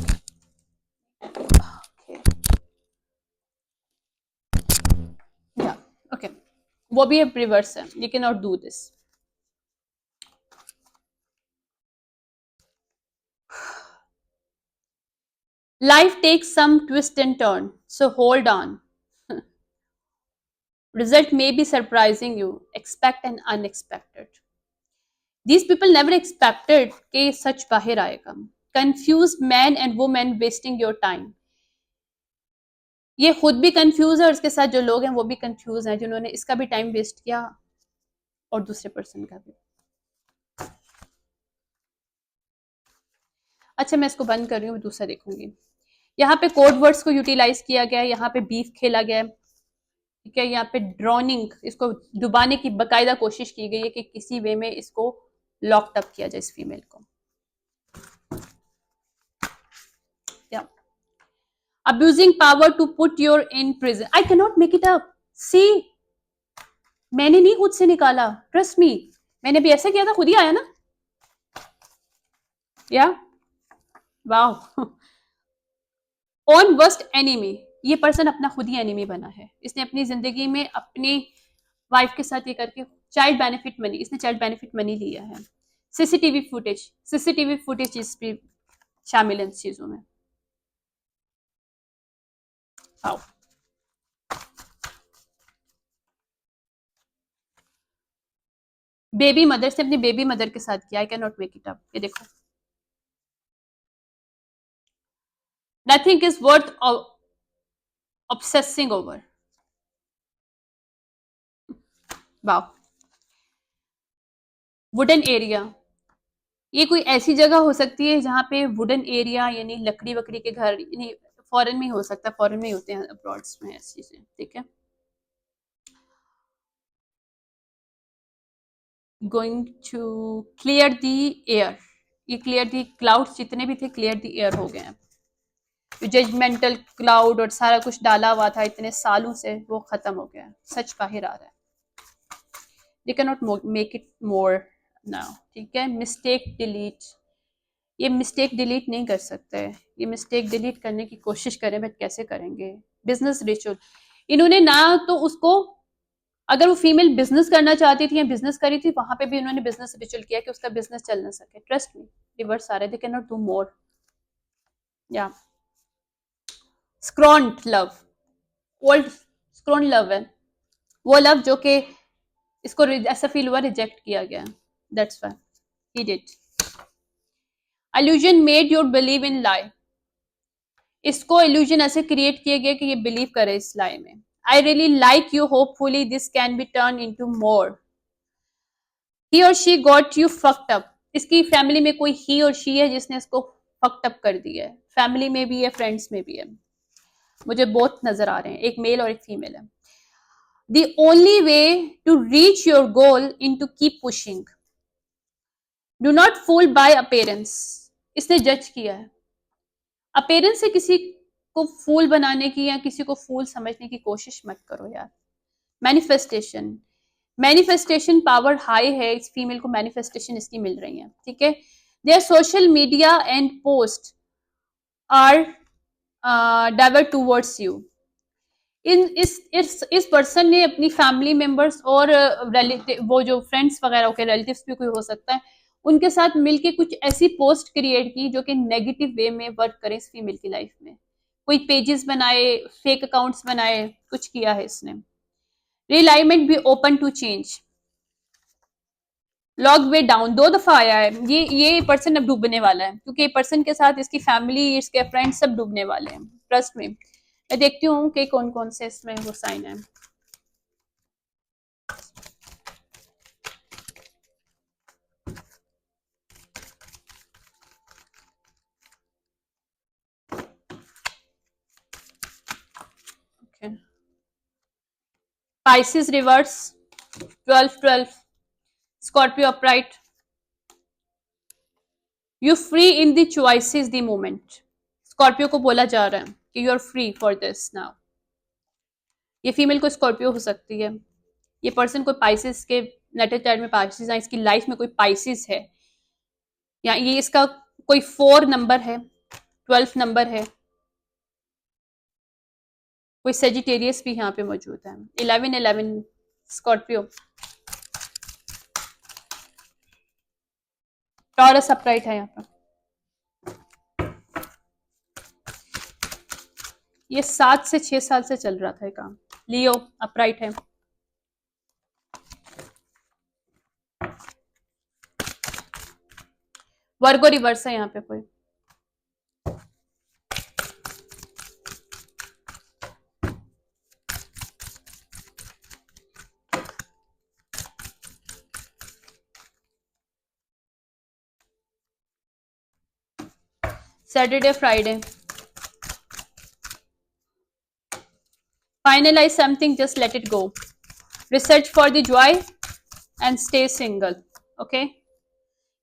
या ओके, वो भी अब रिवर्स है, you can not do this. Life takes some twist and turn, so hold on. Result may be surprising you. Expect an unexpected. These people never expected कि सच बाहर आएगा. Confused man and woman wasting your time. ये खुद भी confuse है और इसके साथ जो लोग हैं वो भी कंफ्यूज हैं, जिन्होंने इसका भी टाइम वेस्ट किया और दूसरे पर्सन का भी। अच्छा, मैं इसको बंद कर रही हूँ, दूसरा देखूंगी। यहाँ पे कोड वर्ड्स को यूटिलाइज किया गया है, यहाँ पे बीफ खेला गया है, ठीक है, यहाँ पे ड्रॉनिंग, इसको डुबाने की बकायदा कोशिश की गई है कि किसी वे में इसको लॉक्ड अप किया जाए इस फीमेल को। Abusing power to put your in prison, I can not make it up, see, मैंने नहीं खुद से निकाला, ट्रस्ट मी, मैंने भी ऐसा किया था, खुद ही आया ना। या वाह, ओन वर्स्ट एनिमी, ये पर्सन अपना खुद ही एनिमी बना है। इसने अपनी जिंदगी में अपनी वाइफ के साथ ये करके चाइल्ड बेनिफिट मनी, इसने चाइल्ड बेनिफिट मनी लिया है। सीसीटीवी फुटेज इस भी शामिल है इन चीजों में। आओ, बेबी मदर से अपनी बेबी मदर के साथ किया, आई can not make it up. ये देखो, nothing is worth obsessing over. Wow. Wooden area, ये कोई ऐसी जगह हो सकती है जहाँ पे वुडन एरिया यानी लकड़ी वकड़ी के घर, यानी फॉरेन में ही हो सकता है, फॉरेन में ही होते हैं, अब्रॉड्स में ऐसी चीजें, ठीक है। Going to clear the air, ये क्लियर द क्लाउड्स जितने भी थे क्लियर द एयर हो गए हैं। जजमेंटल क्लाउड और सारा कुछ डाला हुआ था इतने सालों से, वो खत्म हो गया, सच बाहर आ रहा है। They can not make it more now, ठीक है। मिस्टेक डिलीट, ये मिस्टेक डिलीट नहीं कर सकते, ये मिस्टेक डिलीट करने की कोशिश करें बट कैसे करेंगे। बिजनेस रिचुअल, इन्होंने ना तो उसको, अगर वो फीमेल बिजनेस करना चाहती थी या बिजनेस करी थी, वहां पे भी उन्होंने बिजनेस रिचुअल किया कि उसका बिजनेस चल ना सके। ट्रस्ट मी, रिवर्स आ रहे, दे कैन नॉट डू मोर। या स्क्रॉन्ड लव, ओल्ड स्क्रॉन्ड लव है वो लव जो कि इसको ऐसा फील हुआ रिजेक्ट किया गया, that's why he did. illusion made your believe in lie, इसको illusion ऐसे क्रिएट किया गया कि ये बिलीव करे इस लाई में। I really like you, hopefully this can be turn into more. He और she got you fucked up, इसकी फैमिली में कोई ही और शी है जिसने इसको फक्ड अप कर दिया है, फैमिली में भी है, फ्रेंड्स में भी है। मुझे बहुत नजर आ रहे हैं, एक मेल और एक फीमेल है। The only way to reach your goal in to keep pushing, do not fool by appearance, इसने जज किया है। अपेयरेंस से किसी को फूल बनाने की या किसी को फूल समझने की कोशिश मत करो यार। मैनिफेस्टेशन, मैनिफेस्टेशन पावर हाई है, इस फीमेल को मैनिफेस्टेशन इसकी मिल रही है, ठीक है। Their social media and post are divert towards you, इन इस पर्सन ने अपनी फैमिली मेंबर्स और वो जो फ्रेंड्स वगैरह के रिलेटिव्स भी कोई हो सकता है, उनके साथ मिलके कुछ ऐसी पोस्ट क्रिएट की जो कि नेगेटिव वे में वर्क करे इस फीमेल की लाइफ में। कोई पेजेस बनाए, फेक अकाउंट्स बनाए, कुछ किया है इसने। रिलाइमेंट भी open to change, long way down, 2 दफा आया है। ये पर्सन अब डूबने वाला है, क्योंकि ये पर्सन के साथ इसकी फैमिली, इसके फ्रेंड्स सब डूबने वाले हैं, ट्रस्ट में। मैं देखती हूँ कि कौन कौन से इसमें वो साइन है। Pisces reverse 12-12, Scorpio upright, you free in the choices the moment, Scorpio को बोला जा रहा है कि you are free for this now। ये फीमेल को स्कॉर्पियो हो सकती है, ये पर्सन कोई पाइसिस के नेटर चार्ट में पाइसिस है, इसकी लाइफ में कोई पाइसिस है, या ये इसका कोई 4 नंबर है, 12 नंबर है, कोई सेजिटेरियस भी यहाँ पे मौजूद है। 11-11 स्कॉर्पियो, टॉरस अपराइट है यहाँ पर। ये 7 से 6 साल से चल रहा था ये काम। लियो अपराइट है। वर्गो रिवर्स है यहाँ पे कोई। Saturday Friday, finalise something, just let it go, research for the joy and stay single. Okay,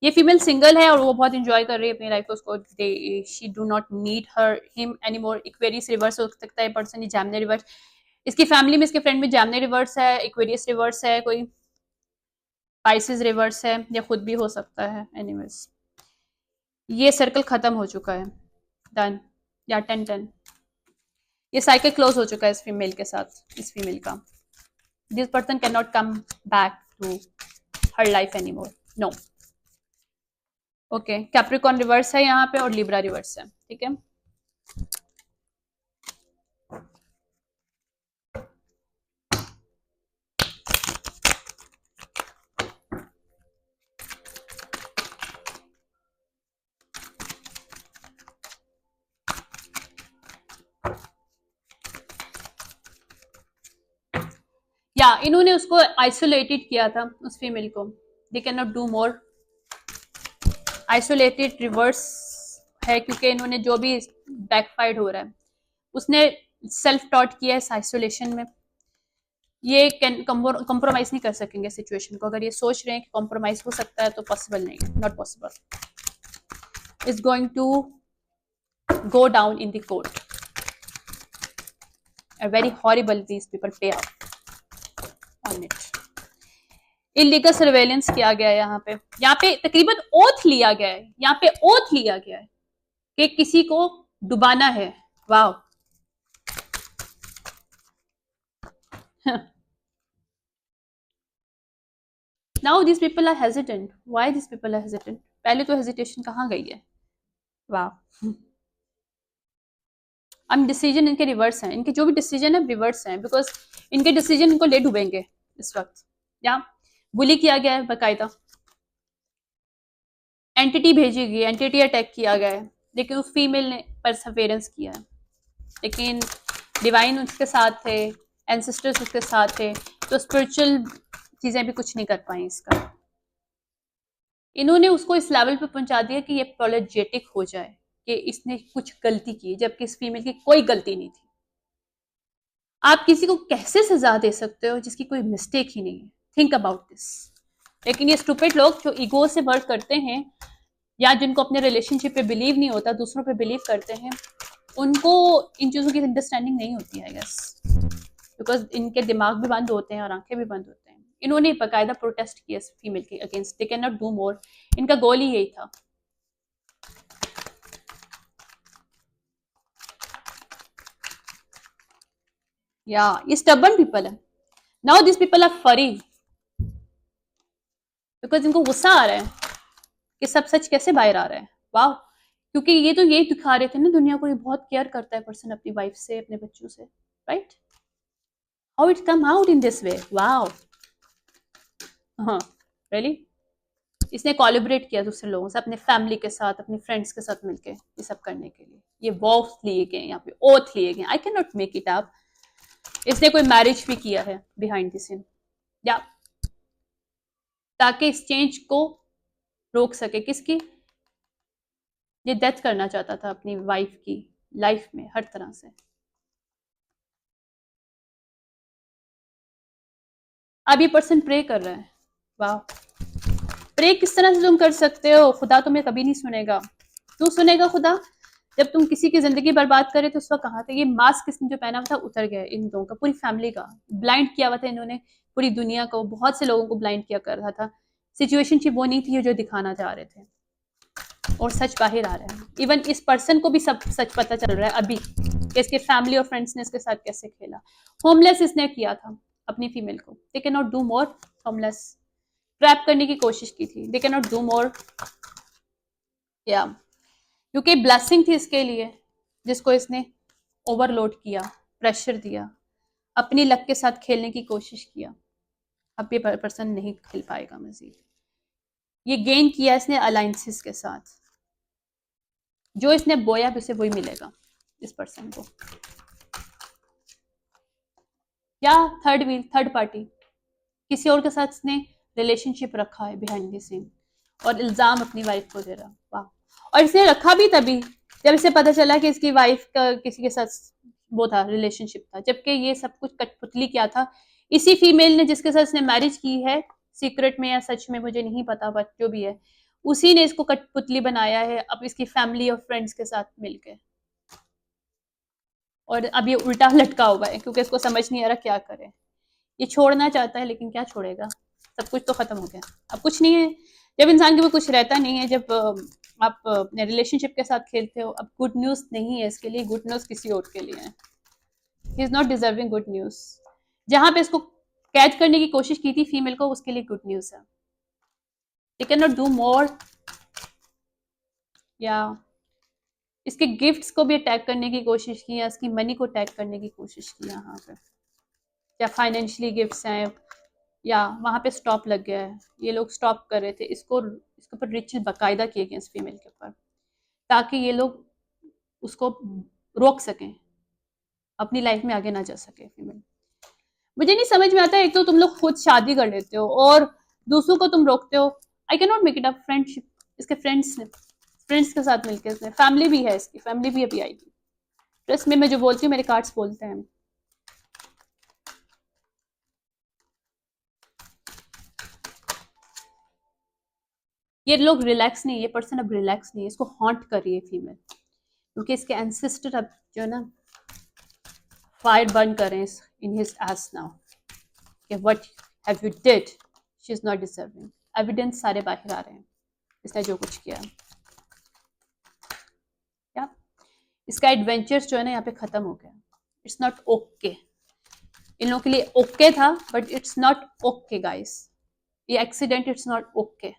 ये फीमेल सिंगल है और वो बहुत इंजॉय कर रही है अपनी लाइफ को, उसको she do not need her him any more. Aquarius reverse हो सकता है पर्सन, ये जैमनी रिवर्स, इसकी फैमिली में इसके फ्रेंड में जैमनी रिवर्स है, इक्वेरियस रिवर्स है, कोई पाइसिस रिवर्स है, या खुद भी हो सकता है। एनीवेज, ये सर्कल खत्म हो चुका है, डन, या 10-10, ये साइकिल क्लोज हो चुका है इस फीमेल के साथ, इस फीमेल का। This person can not come back to her life any more, no. Okay, Capricorn reverse है यहाँ पे और लिब्रा रिवर्स है, ठीक है। या इन्होंने उसको आइसोलेटेड किया था उस फीमेल को, दे can not do more. Isolated reverse है क्योंकि इन्होंने जो भी बैकफायर्ड हो रहा है उसने सेल्फ टॉट किया इस आइसोलेशन में। ये कंप्रोमाइज नहीं कर सकेंगे सिचुएशन को। अगर ये सोच रहे हैं कि कॉम्प्रोमाइज हो सकता है तो पॉसिबल नहीं है, not possible. Is going to go down in the court. Very horrible these people pay on it. Illegal surveillance किया गया है यहाँ पे तकरीबन ओथ लिया गया है, यहाँ पे ओथ लिया गया है कि किसी को डुबाना है। Wow. Now this people are hesitant. Why this people are hesitant? पहले तो हेजिटेशन कहाँ गई है? वाह। अब डिसीजन इनके रिवर्स हैं, इनके जो भी डिसीजन है रिवर्स हैं, बिकॉज इनके डिसीजन इनको ले डूबेंगे इस वक्त। या बुली किया गया है, बाकायदा एंटिटी भेजी गई, एंटिटी अटैक किया गया है, लेकिन उस फीमेल ने परसवेरेंस किया है। लेकिन डिवाइन उसके साथ थे, एंसेस्टर्स उसके साथ थे, तो स्पिरिचुअल चीजें भी कुछ नहीं कर पाई इसका। इन्होंने उसको इस लेवल पे पहुंचा दिया कि ये अपॉलोजेटिक हो जाए कि इसने कुछ गलती की, जबकि इस फीमेल की कोई गलती नहीं थी। आप किसी को कैसे सजा दे सकते हो जिसकी कोई मिस्टेक ही नहीं है? Think about this. लेकिन ये स्टूपिड लोग जो ईगो से वर्क करते हैं या जिनको अपने रिलेशनशिप पे बिलीव नहीं होता, दूसरों पे बिलीव करते हैं, उनको इन चीजों की अंडरस्टैंडिंग नहीं होती है, आई गेस, बिकॉज इनके दिमाग भी बंद होते हैं और आंखें भी बंद होते हैं। इन्होंने बाकायदा प्रोटेस्ट किया इस फीमेल के against, they can not do मोर। इनका गोल ही यही था। या ये स्टबर्न पीपल है। नाउ दिस पीपल आर फरी बिकॉज इनको गुस्सा आ रहा है कि सब सच कैसे बाहर आ रहा है। वाह। क्योंकि ये तो यही दिखा रहे थे ना दुनिया को, ये बहुत केयर करता है पर्सन अपनी वाइफ से, अपने बच्चों से, right? How it come out in this way. Wow. हाँ, रियली। इसने कोलैबोरेट किया दूसरे लोगों से, अपने फैमिली के साथ, अपने फ्रेंड्स के साथ मिलके ये सब करने के लिए। ये वॉव्स लिए गए, यहाँ पे ओथ लिए गए, आई can not make it up. इसने कोई मैरिज भी किया है बिहाइंड द सीन, या ताकि इस चेंज को रोक सके। किसकी? ये डेथ करना चाहता था अपनी वाइफ की लाइफ में हर तरह से। अब ये पर्सन प्रे कर रहा है। वाह। प्रे किस तरह से तुम कर सकते हो? खुदा तुम्हें कभी नहीं सुनेगा। क्यों सुनेगा खुदा? जब तुम किसी की जिंदगी बर्बाद करे तो उस वक्त कहाँ थे? ये मास्क किसने जो पहना हुआ था उतर गया इन लोगों का, पूरी फैमिली का ब्लाइंड किया हुआ था इन्होंने, पूरी दुनिया को, बहुत से लोगों को ब्लाइंड किया कर रहा था। सिचुएशन वो नहीं थी जो दिखाना चाह रहे थे, और सच बाहर आ रहा है। इवन इस पर्सन को भी सब सच पता चल रहा है अभी कि इसके फैमिली और फ्रेंड्स ने इसके साथ कैसे खेला। होमलेस इसने किया था अपनी फीमेल को, दे can not do more. Homeless trap करने की कोशिश की थी, दे कैन नॉट डू मोर। या क्योंकि ब्लेसिंग थी इसके लिए, जिसको इसने ओवरलोड किया, प्रेशर दिया, अपनी लक के साथ खेलने की कोशिश किया। अब ये पर्सन नहीं खेल पाएगा मजीद। ये गेन किया इसने अलायंसेस के साथ, जो इसने बोया उसे वही मिलेगा इस पर्सन को। या थर्ड व्हील, थर्ड पार्टी, किसी और के साथ इसने रिलेशनशिप रखा है बिहाइंड द सीन और इल्जाम अपनी वाइफ को दे रहा। वाह। और इसने रखा भी तभी जब इसे पता चला कि इसकी वाइफ का किसी के साथ वो था, रिलेशनशिप था, जबकि ये सब कुछ कठपुतली क्या था। इसी फीमेल ने जिसके साथ इसने मैरिज की है, सीक्रेट में या सच में मुझे नहीं पता, बट जो भी है, उसी ने इसको कठपुतली बनाया है अब इसकी फैमिली और फ्रेंड्स के साथ मिलकर। और अब ये उल्टा लटका हुआ है क्योंकि इसको समझ नहीं आ रहा क्या करे। ये छोड़ना चाहता है लेकिन क्या छोड़ेगा? सब कुछ तो खत्म हो गया, अब कुछ नहीं है। जब इंसान के पास कुछ रहता नहीं है, जब आप अपने रिलेशनशिप के साथ खेलते हो, अब गुड न्यूज नहीं है इसके लिए, गुड न्यूज किसी और के लिए है। He is not deserving good news. जहां पे इसको कैद करने की कोशिश की थी फीमेल को, उसके लिए गुड न्यूज है। दे कैन नॉट डू मोर। या इसके गिफ्ट्स को भी अटैक करने की कोशिश की, या इसकी मनी को अटैक करने की कोशिश की यहाँ पे, या फाइनेंशियली गिफ्ट्स हैं, या वहाँ पे स्टॉप लग गया है। ये लोग स्टॉप कर रहे थे इसको, इसके ऊपर रिचेस बाकायदा किए गए इस फीमेल के ऊपर, ताकि ये लोग उसको रोक सकें, अपनी लाइफ में आगे ना जा सके फीमेल। मुझे नहीं समझ में आता है, एक तो तुम लोग खुद शादी कर लेते हो और दूसरों को तुम रोकते हो। आई can not make it up. Friendship, इसके फ्रेंड्स ने, फ्रेंड्स के साथ मिलकर, इसने फैमिली भी है, इसकी फैमिली भी अभी आएगी। ट्रस्ट में, मैं जो बोलती हूँ मेरे कार्ड्स बोलते हैं। ये लोग रिलैक्स नहीं, ये पर्सन अब रिलैक्स नहीं है, इसको हॉन्ट कर रही है फीमेल, क्योंकि इसके एंसेस्टर अब जो है ना फायर बर्न कर रहे हैं इन हिज एस नाउ, कि what have you did, she is not deserving. Evidence सारे बाहर आ रहे हैं, इसने जो कुछ किया। क्या इसका एडवेंचर्स जो है ना यहाँ पे खत्म हो गया। इट्स नॉट ओके, इन लोगों के लिए ओके था, but it's not okay guys. ये accident it's not okay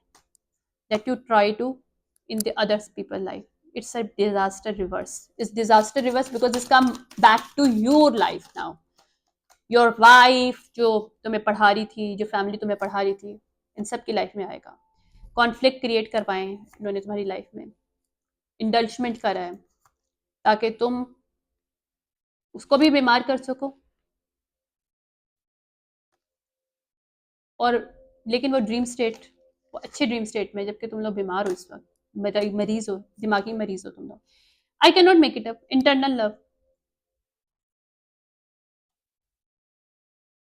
that you try to in the other people life. It's a disaster reverse. It's disaster reverse because it's come back to your life now. Your wife जो तुम्हें पढ़ा रही थी, जो family तुम्हें पढ़ा रही थी, इन सब की लाइफ में आएगा। कॉन्फ्लिक्ट क्रिएट करवाएं इन्होंने तुम्हारी लाइफ में, इंडल्जमेंट करा है ताकि तुम उसको भी बीमार कर सको, और लेकिन वो ड्रीम स्टेट, वो अच्छे ड्रीम स्टेट में, जबकि तुम लोग बीमार हो इस वक्त, मरीज हो, दिमागी मरीज हो तुम लोग। आई can not make it up. Internal love,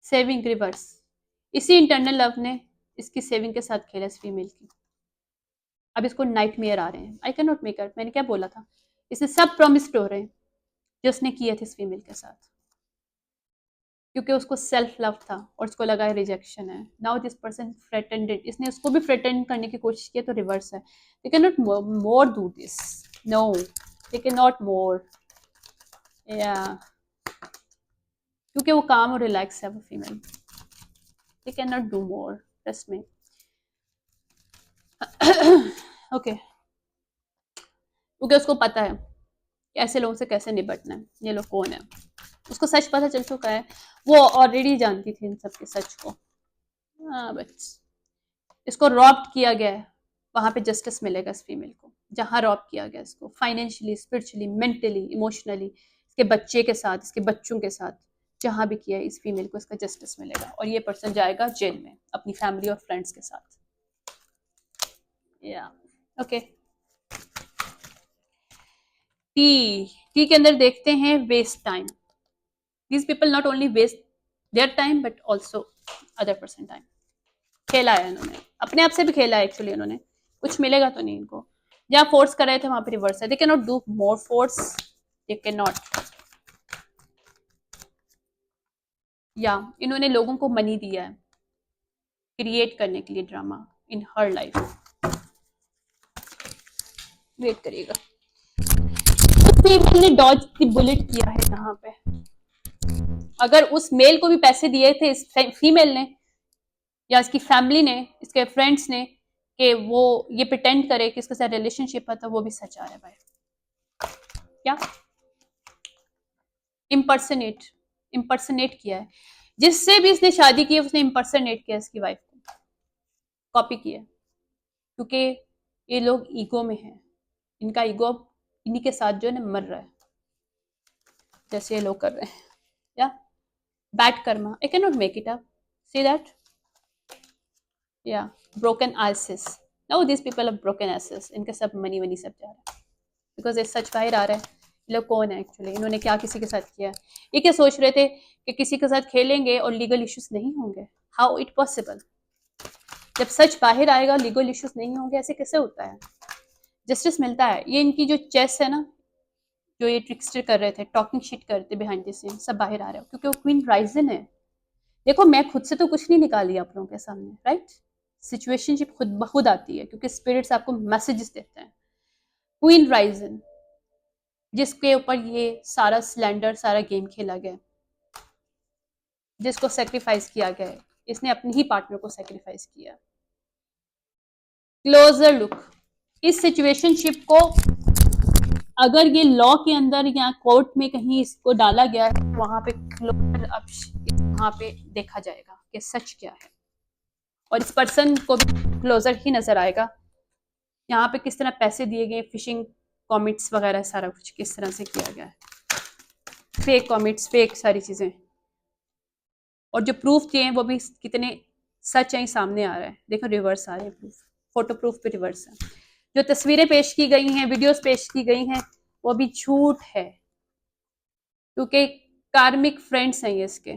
saving reverse. इसी इंटरनल लव ने इसकी सेविंग के साथ खेला, इस फीमेल की। अब इसको नाइटमेयर आ रहे हैं। आई कैन नॉट मेक इट। मैंने क्या बोला था, इसे सब प्रॉमिस्ड हो रहे हैं जो उसने किए थे इस फीमेल के साथ, क्योंकि उसको सेल्फ लव था और उसको लगा रिजेक्शन है। नाउ दिस पर्सन थ्रेटेंडेड, इसने उसको भी थ्रेटन करने की कोशिश की, तो रिवर्स है। They can not more do this, no, they can not more, या क्योंकि वो काम और रिलैक्स है वो female, they can not do more, trust में। ओके, क्योंकि उसको पता है कि ऐसे लोगों से कैसे निपटना है, ये लोग कौन है, उसको सच पता चल चुका है। वो ऑलरेडी जानती थी इन सब के सच को। हाँ बस, इसको रॉब किया गया है, वहां पे जस्टिस मिलेगा इस फीमेल को, जहां रॉब किया गया इसको, फाइनेंशियली, स्पिरिचुअली, मेंटली, इमोशनली, इसके बच्चे के साथ, इसके बच्चों के साथ, जहां भी किया है इस फीमेल को, इसका जस्टिस मिलेगा, और ये पर्सन जाएगा जेल में अपनी फैमिली और फ्रेंड्स के साथ। या ओके, टी के अंदर देखते हैं waste time. These people not only waste their time but also other person time. खेला है इन्होंने, अपने आप से भी खेला है एक्चुअली, इन्होंने कुछ मिलेगा तो नहीं इनको, जहाँ फोर्स कर रहे थे वहां पे रिवर्स है। They can not do more force, they can not, या इन्होंने लोगों को मनी दिया है क्रिएट करने के लिए drama in her life. Wait करिएगा, ने डॉज की बुलेट किया है यहाँ पे। अगर उस मेल को भी पैसे दिए थे इस फीमेल ने या इसकी फैमिली ने, इसके फ्रेंड्स ने, कि वो ये प्रिटेंड करे कि इसके साथ रिलेशनशिप है, तो वो भी सच आ रहा है भाई। क्या इम्पर्सनेट, इम्पर्सनेट किया है, जिससे भी इसने शादी की है उसने इम्पर्सनेट किया इसकी वाइफ को, कॉपी किया, क्योंकि ये लोग ईगो में हैं, इनका ईगो इन्हीं के साथ जो है ना मर रहा है, जैसे ये लोग कर रहे हैं। या bad karma, I can not make it up, see that, या broken ISIS. Now this people are broken ISIS, इनके सब मनी वनी सब जा रहा है, बिकॉज ये सच बाहर आ रहा है। ये लोग कौन है एक्चुअली, इन्होंने क्या किसी के साथ किया। ये क्या सोच रहे थे कि किसी के साथ खेलेंगे और लीगल इश्यूज नहीं होंगे, हाउ इट पॉसिबल। जब सच बाहर आएगा लीगल इश्यूज नहीं होंगे, ऐसे कैसे होता है। जस्टिस मिलता है। ये इनकी जो चेस है ना, जो ये ट्रिक्स्टर कर रहे थे, टॉकिंग शीट करते बिहाइंड द सीन, सब बाहर आ रहा है, क्योंकि वो क्वीन राइजन है। देखो मैं खुद से तो कुछ नहीं निकाली आप लोगों के सामने, राइट। सिचुएशनशिप खुद ब खुद आती है, क्योंकि स्पिरिट्स आपको मैसेजेस देते हैं। क्वीन राइजन, जिसके ऊपर ये सारा स्लैंडर, सारा गेम खेला गया, जिसको सेक्रीफाइस किया गया है, इसने अपनी ही पार्टनर को सेक्रीफाइस किया। क्लोजर लुक, इस सिचुएशनशिप को अगर ये लॉ के अंदर या कोर्ट में कहीं इसको डाला गया है, वहां पे क्लोजर, अब वहां पे देखा जाएगा कि सच क्या है, और इस पर्सन को भी क्लोजर ही नजर आएगा। यहाँ पे किस तरह पैसे दिए गए, फिशिंग कॉमिट्स वगैरह, सारा कुछ किस तरह से किया गया है, फेक कॉमिट्स, फेक सारी चीजें। और जो प्रूफ दिए हैं वो भी कितने सच हैं सामने आ रहा है। देखो रिवर्स आ रहे हैं प्रूफ, फोटो प्रूफ पे रिवर्स है। जो तस्वीरें पेश की गई हैं, वीडियोस पेश की गई हैं, वो भी झूठ है, क्योंकि कार्मिक फ्रेंड्स हैं ये इसके,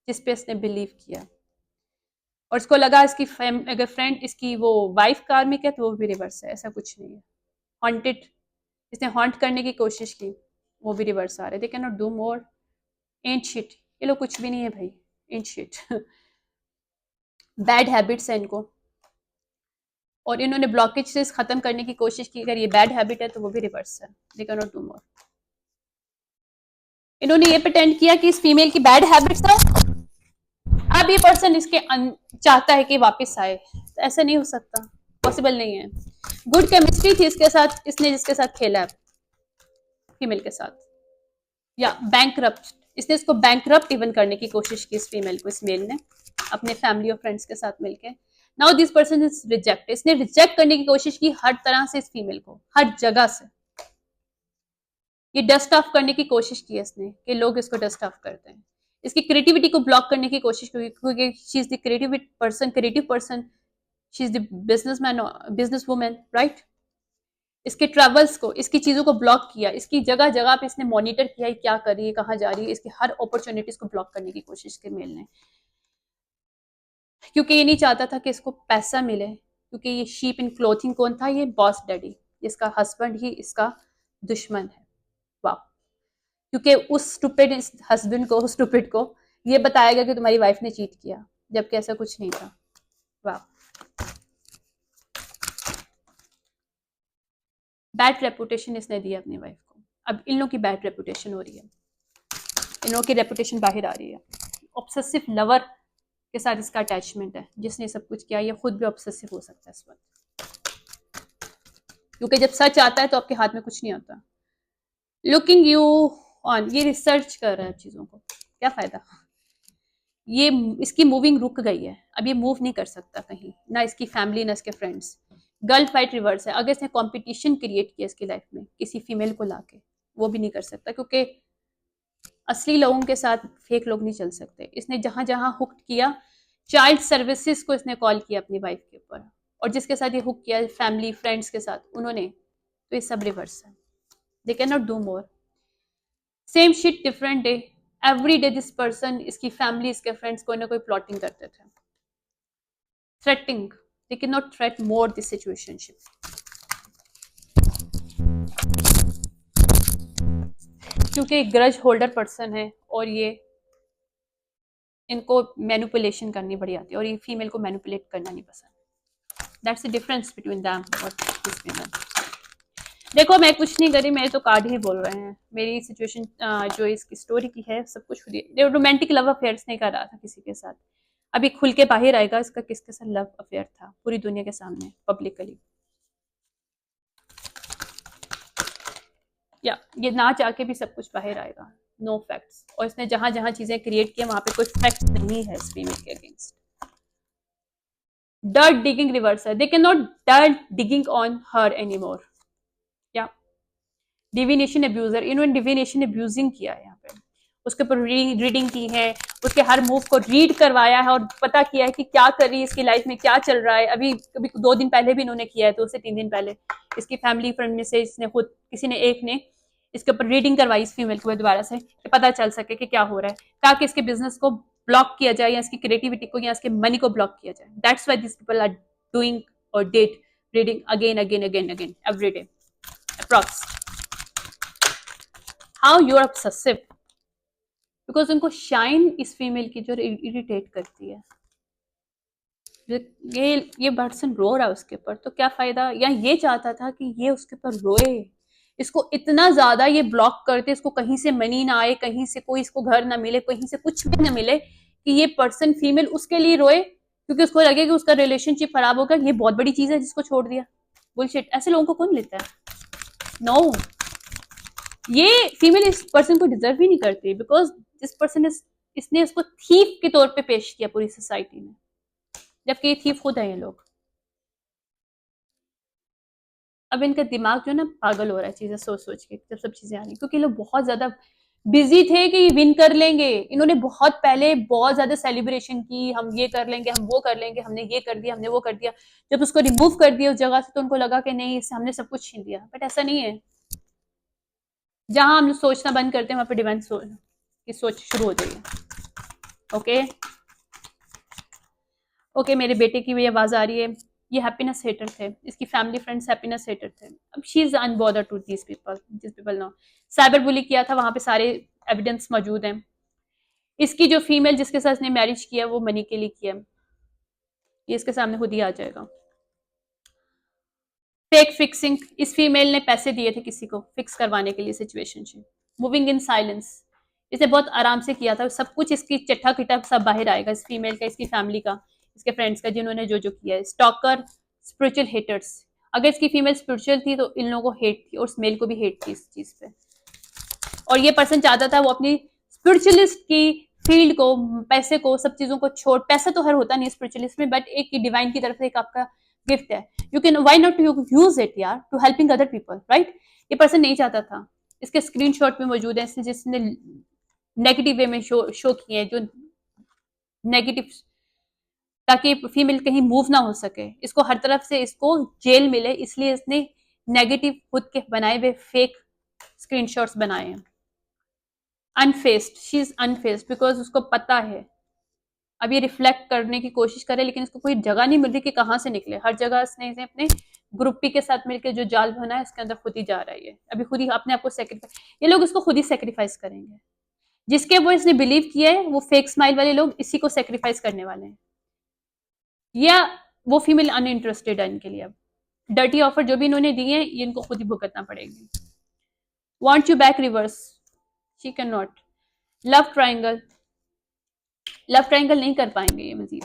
जिस पे इसने बिलीव किया और इसको लगा इसकी अगर फ्रेंड इसकी वो वाइफ कार्मिक है तो वो भी रिवर्स है। ऐसा कुछ नहीं है। हॉन्टेड, इसने हॉन्ट करने की कोशिश की, वो भी रिवर्स आ रहे। दे can not do more, and shit. ये लोग कुछ भी नहीं है भाई, एंड शिट। बैड हैबिट्स है इनको, और इन्होंने ब्लॉकेजेस खत्म करने की कोशिश की। अगर ये बैड हैबिट है तो वो भी रिवर्स है। दे कैन नॉट डू मोर। इन्होंने ये प्रिटेंड किया कि इस फीमेल की बैड हैबिट्स है, अब ये पर्सन इसके चाहता है कि वापस आए। तो ऐसा नहीं हो सकता, पॉसिबल नहीं है। गुड केमिस्ट्री थी इसके साथ, इसने जिसके साथ खेला है फीमेल के साथ, या बैंकरप्ट, इसने इसको बैंकरप्ट इवन करने की कोशिश की इस फीमेल को, इस मेल ने अपने फैमिली और फ्रेंड्स के साथ मिलकर। Now this person is reject, इसने रिजेक्ट करने की कोशिश की हर तरह से इस फीमेल को, हर जगह से। ये डस्ट ऑफ करने की कोशिश की है इसने, कि लोग इसको डस्ट ऑफ करते हैं। इसकी क्रिएटिविटी को ब्लॉक करने की कोशिश की, क्योंकि she is the creative person, she is the businessman, business women, right. इसके ट्रेवल्स को, इसकी चीजों को ब्लॉक किया, इसकी जगह जगह पे इसने मॉनिटर किया है क्या कर रही है, कहाँ जा रही है, इसकी हर अपॉर्चुनिटीज को ब्लॉक करने की कोशिश की मेल ने, क्योंकि ये नहीं चाहता था कि इसको पैसा मिले। क्योंकि ये शीप इन क्लोथिंग कौन था? ये बॉस डैडी, इसका हस्बैंड ही इसका दुश्मन है। वाह। क्योंकि उस स्टूपिड हस्बैंड को, स्टूपिड को ये बताया गया कि तुम्हारी वाइफ ने चीट किया, जबकि ऐसा कुछ नहीं था। वाह। बैड रेपुटेशन इसने दिया अपनी वाइफ को। अब इन लोगों की बैड रेपुटेशन हो रही है, इन लोगों की रेपुटेशन बाहर आ रही है। ऑब्सेसिव लवर के साथ इसका अटैचमेंट है, जिसने सब कुछ किया। ये खुद भी ऑब्सेसिव हो सकता है इस वक्त, क्योंकि जब सच आता है तो आपके हाथ में कुछ नहीं आता। लुकिंग यू ऑन, ये रिसर्च कर रहा है चीजों को, क्या फायदा। ये इसकी मूविंग रुक गई है, अब ये मूव नहीं कर सकता कहीं, ना इसकी फैमिली ना इसके फ्रेंड्स। गर्ल फाइट रिवर्स है। अगर इसने कंपटीशन क्रिएट किया इसकी लाइफ में किसी फीमेल को लाके, वो भी नहीं कर सकता, क्योंकि असली लोगों के साथ फेक लोग नहीं चल सकते। इसने जहां जहां हुक किया, चाइल्ड सर्विसेज को इसने कॉल किया अपनी वाइफ के ऊपर, और जिसके साथ ये हुक किया फैमिली फ्रेंड्स के साथ उन्होंने, तो ये सब रिवर्स है। They can not do more. Same shit different day, every day this person, इसकी फैमिली, इसके फ्रेंड्स कोई ना कोई प्लॉटिंग करते थे, threatening. They can not threat more this situationship, क्योंकि ग्रज होल्डर पर्सन है, और ये इनको मैनिपुलेशन करनी बड़ी आती है, और ये फीमेल को मैनिपुलेट करना नहीं पसंद। That's the difference between them और दिस फीमेल। देखो मैं कुछ नहीं करी, मेरे तो कार्ड ही बोल रहे हैं। मेरी सिचुएशन जो इसकी स्टोरी की है, सब कुछ खुद ही। रोमांटिक लव अफेयर्स नहीं कर रहा था किसी के साथ। अभी खुल के बाहर आएगा इसका किसके साथ लव अफेयर था, पूरी दुनिया के सामने पब्लिकली। या ये ना चाह के भी सब कुछ बाहर आएगा, नो फैक्ट्स। और इसने जहां जहां चीजें क्रिएट की वहां पे कोई फैक्ट नहीं है इस फीमेल के अगेंस्ट। डर्ट डिगिंग रिवर्स है। They can not dirt digging on her any more. या डिविनेशन अब्यूजर, इन्होंने डिविनेशन अब्यूजिंग किया है यहाँ पे, उसके ऊपर रीडिंग की है, उसके हर मूव को रीड करवाया है, और पता किया है कि क्या कर रही है, इसकी लाइफ में क्या चल रहा है। अभी कभी 2 दिन पहले भी इन्होंने किया है, 2 से 3 दिन पहले इसकी फैमिली फ्रेंड में से इसने खुद किसी ने एक ने इसके ऊपर रीडिंग करवाई इस फीमेल को दोबारा से, कि पता चल सके कि क्या हो रहा है, ताकि इसके बिजनेस को ब्लॉक किया जाए, या इसकी क्रिएटिविटी को, या इसके मनी को ब्लॉक किया जाए। That's why this people are doing और date reading again again again again every day approx. How you are obsessive, because उनको शाइन इस फीमेल की जो इरिटेट करती है। ये पर्सन रो रहा है उसके ऊपर, तो क्या फायदा। या ये चाहता था कि ये उसके ऊपर रोए, इसको इतना ज्यादा ये ब्लॉक करते, इसको कहीं से मनी ना आए, कहीं से कोई इसको घर ना मिले, कहीं से कुछ भी ना मिले, कि ये पर्सन फीमेल उसके लिए रोए, क्योंकि उसको लगे कि उसका रिलेशनशिप खराब होगा। ये बहुत बड़ी चीज है जिसको छोड़ दिया। बुलशिट, ऐसे लोगों को कौन लेता है। नो, ये फीमेल इस पर्सन को डिजर्व ही नहीं करती, बिकॉज दिस पर्सन इज, इसने उसको थीफ के तौर पे पेश किया पूरी सोसाइटी में, जबकि ये थीफ खुद है ये लोग। अब इनका दिमाग जो है ना पागल हो रहा है चीजें सोच सोच के, जब सब चीजें आ रही, क्योंकि लोग बहुत ज्यादा बिजी थे कि विन कर लेंगे। इन्होंने बहुत पहले बहुत ज्यादा सेलिब्रेशन की, हम ये कर लेंगे, हम वो कर लेंगे, हमने ये कर दिया, हमने वो कर दिया। जब उसको रिमूव कर दिया उस जगह से तो उनको लगा कि नहीं, इससे हमने सब कुछ छीन लिया, बट ऐसा नहीं है। जहां हम सोचना बंद करते हैं वहां पर डिवाइन की सोच शुरू हो जाएगी। ओके ओके, मेरे बेटे की भी आवाज आ रही है। ये हैप्पीनेस हेटर थे, इसकी फैमिली फ्रेंड्स हैप्पीनेस हेटर थे। अब she is unbother to this people no. Cyber bully किया था, वहां पे सारे एविडेंस मौजूद हैं। इसकी जो फीमेल जिसके साथ इसने मैरिज किया वो मनी के लिए किया, ये इसके सामने खुद ही आ जाएगा। फेक फिक्सिंग, इस फीमेल ने पैसे दिए थे किसी को फिक्स करवाने के लिए सिचुएशन। मूविंग इन साइलेंस, इसने बहुत आराम से किया था, सब कुछ इसकी चट्टा किटा सब बाहर आएगा, इस फीमेल का, इसकी फैमिली का, इसके फ्रेंड्स का, जिन्होंने जो जो किया है। स्टॉकर, स्पिरिचुअल हेटर्स, अगर इसकी फीमेल स्पिरिचुअल थी तो इन लोगों को हेट थी, और उस मेल को भी हेट थी इस चीज पे। और ये पर्सन चाहता था वो अपनी स्पिरिचुअलिस्ट की फील्ड को, पैसे को, सब चीजों को छोड़, पैसा तो हर होता नहीं स्पिरिचुअलिस्ट में, बट एक डिवाइन की तरफ से एक आपका गिफ्ट है, you can why not you use it यार to helping other people, right. ये पर्सन नहीं चाहता था। इसके स्क्रीनशॉट में मौजूद है जिसने नेगेटिव वे में शो किए हैं, जो नेगेटिव, ताकि फीमेल कहीं मूव ना हो सके, इसको हर तरफ से इसको जेल मिले, इसलिए इसने नेगेटिव खुद के बनाए हुए फेक स्क्रीनशॉट्स बनाए हैं। अनफेस्ड, शी इज अनफेस्ड बिकॉज उसको पता है, अब ये रिफ्लेक्ट करने की कोशिश करे लेकिन इसको कोई जगह नहीं मिल रही कि कहाँ से निकले। हर जगह इसने अपने ग्रुपी के साथ मिलकर जो जाल बना है इसके अंदर खुद ही जा रहा है, अभी खुद ही अपने आप को सेक्रीफाइस, ये लोग इसको खुद ही सेक्रीफाइस करेंगे। जिसके वो इसने बिलीव किया है वो फेक स्माइल वाले लोग इसी को सेक्रीफाइस करने वाले हैं, या वो फीमेल अनइंटरेस्टेड है इनके लिए। अब डर्टी ऑफर जो भी इन्होंने दिए हैं ये इनको खुद ही भुगतना पड़ेगी। Want you back reverse, she can not. Love triangle, love triangle नहीं कर पाएंगे ये मजीद,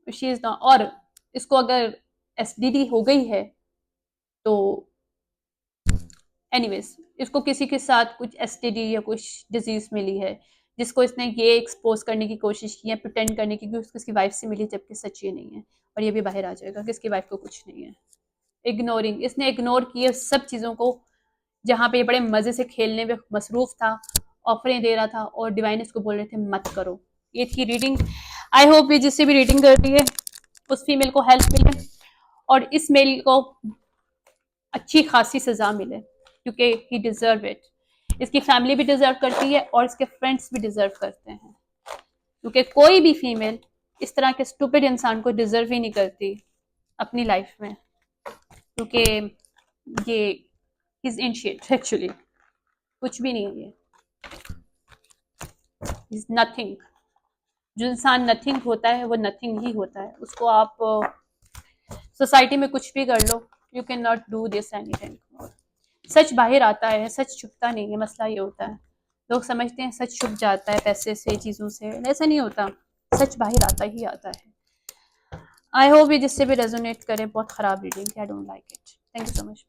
शी इज नॉट। और इसको अगर एसडीडी हो गई है तो एनीवेज, इसको किसी के साथ कुछ एसटीडी या कुछ डिजीज मिली है, जिसको इसने ये एक्सपोज करने की कोशिश की है, प्रिटेंड करने की कि उसकी वाइफ से मिली, जबकि सच ये नहीं है। और ये भी बाहर आ जाएगा कि इसकी वाइफ को कुछ नहीं है। इग्नोरिंग, इसने इग्नोर किए सब चीज़ों को, जहाँ पे ये बड़े मज़े से खेलने में मसरूफ था, ऑफरें दे रहा था, और डिवाइन इसको बोल रहे थे मत करो। ये थी रीडिंग। आई होप ये जिससे भी रीडिंग कर रही है उस फीमेल को हेल्प मिले और इस मेल को अच्छी खासी सजा मिले, क्योंकि ही डिजर्व इट। इसकी फैमिली भी डिजर्व करती है और इसके फ्रेंड्स भी डिजर्व करते हैं, क्योंकि कोई भी फीमेल इस तरह के स्टूपिड इंसान को डिजर्व ही नहीं करती अपनी लाइफ में, क्योंकि ये इज इन शिट एक्चुअली, कुछ भी नहीं है ये, इज नथिंग। जो इंसान नथिंग होता है वो नथिंग ही होता है, उसको आप सोसाइटी में कुछ भी कर लो, you can not do this anything. सच बाहर आता है, सच छुपता नहीं है, मसला ये होता है। लोग समझते हैं सच छुप जाता है पैसे से, चीज़ों से, ऐसा नहीं होता, सच बाहर आता ही आता है। आई होप ये जिससे भी रेजोनेट करे। बहुत ख़राब reading, I don't like it. Thank you so much.